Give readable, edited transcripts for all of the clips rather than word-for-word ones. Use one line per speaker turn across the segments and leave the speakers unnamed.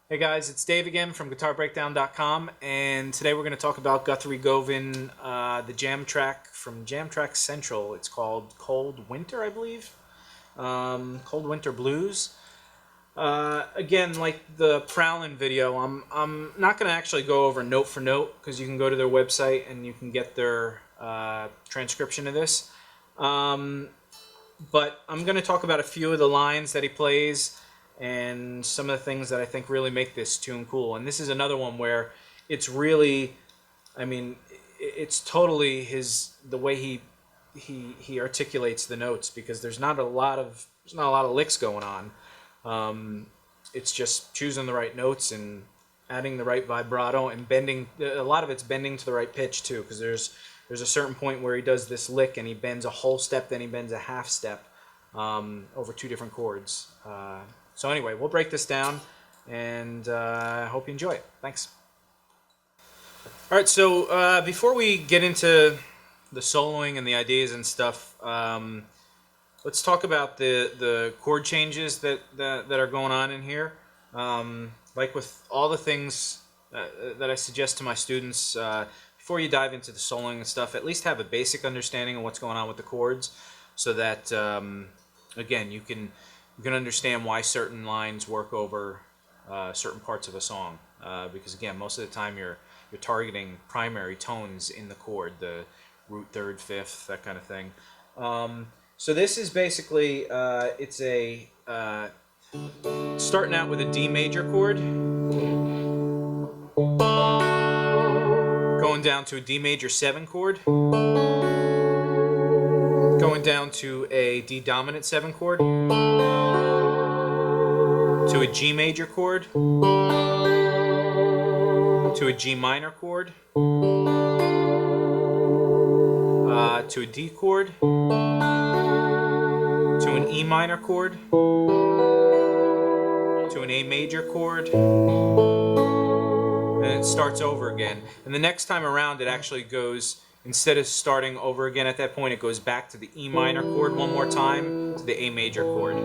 Hey guys, it's Dave again from GuitarBreakdown.com, and today we're going to talk about Guthrie Govan, the jam track from Jam Track Central. It's called Cold Winter, I believe. Cold Winter Blues. Again, like the Prowlin video, I'm not going to actually go over note for note because you can go to their website and you can get their transcription of this. But I'm going to talk about a few of the lines that he plays and some of the things that I think really make this tune cool. And this is another one where it's really, I mean, it's totally the way he articulates the notes, because there's not a lot of licks going on. It's just choosing the right notes and adding the right vibrato and bending. A lot of it's bending to the right pitch too, because there's a certain point where he does this lick and he bends a whole step, then he bends a half step over two different chords. So anyway, we'll break this down, and I hope you enjoy it. Thanks. All right, so before we get into the soloing and the ideas and stuff, let's talk about the chord changes that are going on in here. Like with all the things that I suggest to my students, before you dive into the soloing and stuff, at least have a basic understanding of what's going on with the chords, so that again, you can understand why certain lines work over certain parts of a song, because again, most of the time you're targeting primary tones in the chord, the root, third, fifth, that kind of thing. So this is basically it's a starting out with a D major chord, going down to a D major 7 chord, going down to a D dominant 7 chord, to a G major chord, to a G minor chord, to a D chord, to an E minor chord, to an A major chord, and it starts over again. And the next time around it actually goes, instead of starting over again at that point, it goes back to the E minor chord one more time, to the A major chord.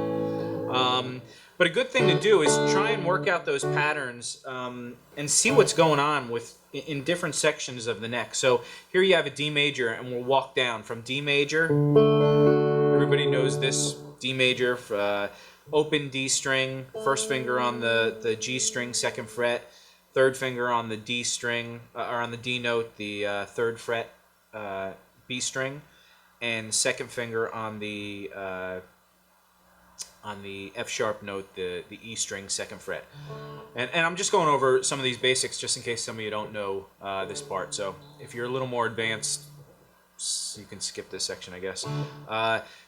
But a good thing to do is try and work out those patterns and see what's going on in different sections of the neck. So here you have a D major, and we'll walk down from D major. Everybody knows this. D major, open D string, first finger on the G string, 2nd fret, third finger on the D string, or on the D note, the 3rd fret, B string, and 2nd finger on the F sharp note, the E string, 2nd fret. And I'm just going over some of these basics just in case some of you don't know this part. So if you're a little more advanced, you can skip this section, I guess.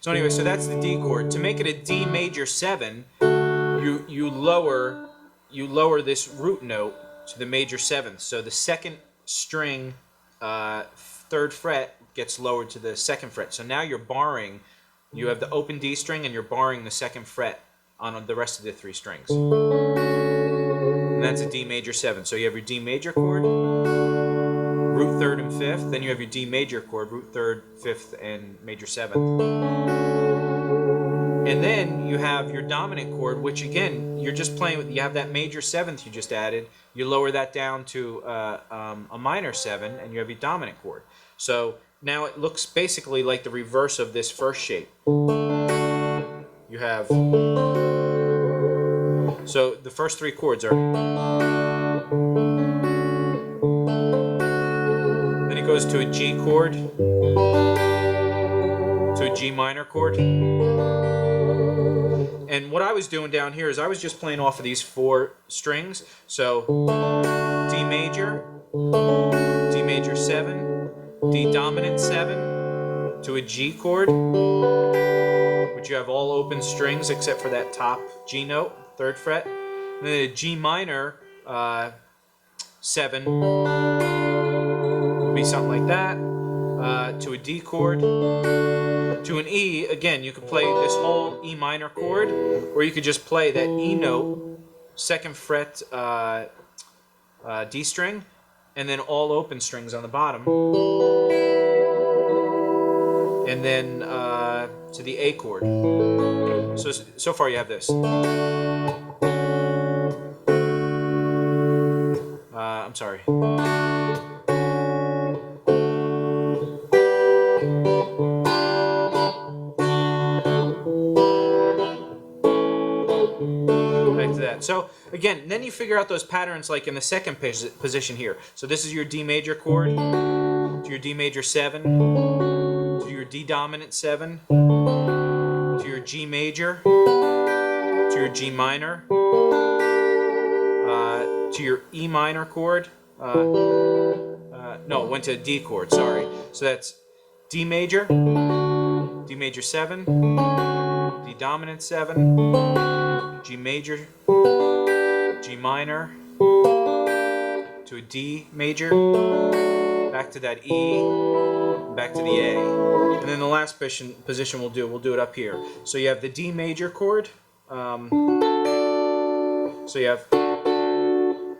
So anyway, so that's the D chord. To make it a D major 7, you lower this root note to the major 7th. So the 2nd string, 3rd fret gets lowered to the 2nd fret. So now you're barring. You have the open D string, and you're barring the 2nd fret on the rest of the 3 strings. And that's a D major 7. So you have your D major chord, root 3rd and 5th. Then you have your D major chord, root 3rd, 5th, and major 7th. And then you have your dominant chord, which again, you're just playing with, you have that major 7th you just added. You lower that down to a minor 7, and you have your dominant chord. So now it looks basically like the reverse of this first shape. You have, so the first 3 chords are, then it goes goes to a G chord, to a G minor chord. And what I was doing down here is I was just playing off of these 4 strings. So D major 7, D dominant 7, to a G chord, which you have all open strings except for that top G note, 3rd fret. And then a G minor 7 would be something like that, to a D chord, to an E. Again, you could play this whole E minor chord, or you could just play that E note, 2nd fret D string, and then all open strings on the bottom. And then to the A chord. So far you have this. I'm sorry. Back to that. So again, then you figure out those patterns like in the 2nd position here. So this is your D major chord, to your D major 7, to your D dominant 7, to your G major, to your G minor, to your E minor chord. No, it went to a D chord, sorry. So that's D major 7, D dominant 7, G major, G minor, to a D major, back to that E, back to the A. And then the last position we'll do it up here. So you have the D major chord. So you have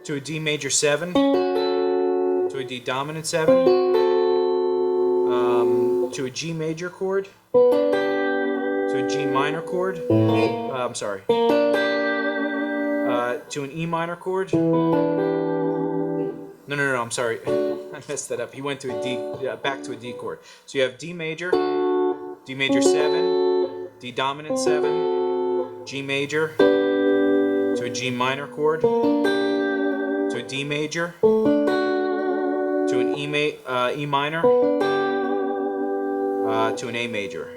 to a D major 7, to a D dominant 7, to a G major chord, to a G minor chord. I'm sorry. To an E minor chord. No, I'm sorry. I messed that up. He went to a D, back to a D chord. So you have D major 7, D dominant 7, G major, to a G minor chord, to a D major, to an E minor, to an A major,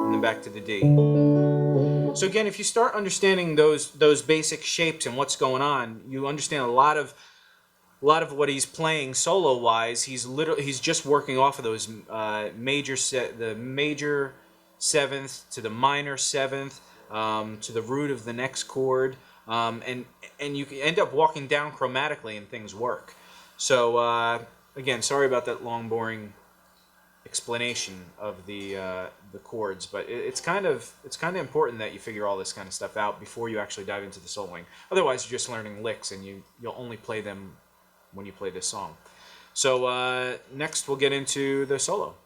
and then back to the D. So again, if you start understanding those basic shapes and what's going on, you understand a lot of what he's playing solo wise. He's just working off of those the major 7th to the minor 7th, to the root of the next chord, and you end up walking down chromatically and things work. So again, sorry about that long, boring explanation of the chords, but it's kind of important that you figure all this kind of stuff out before you actually dive into the soloing. Otherwise, you're just learning licks, and you'll only play them when you play this song. So next, we'll get into the solo.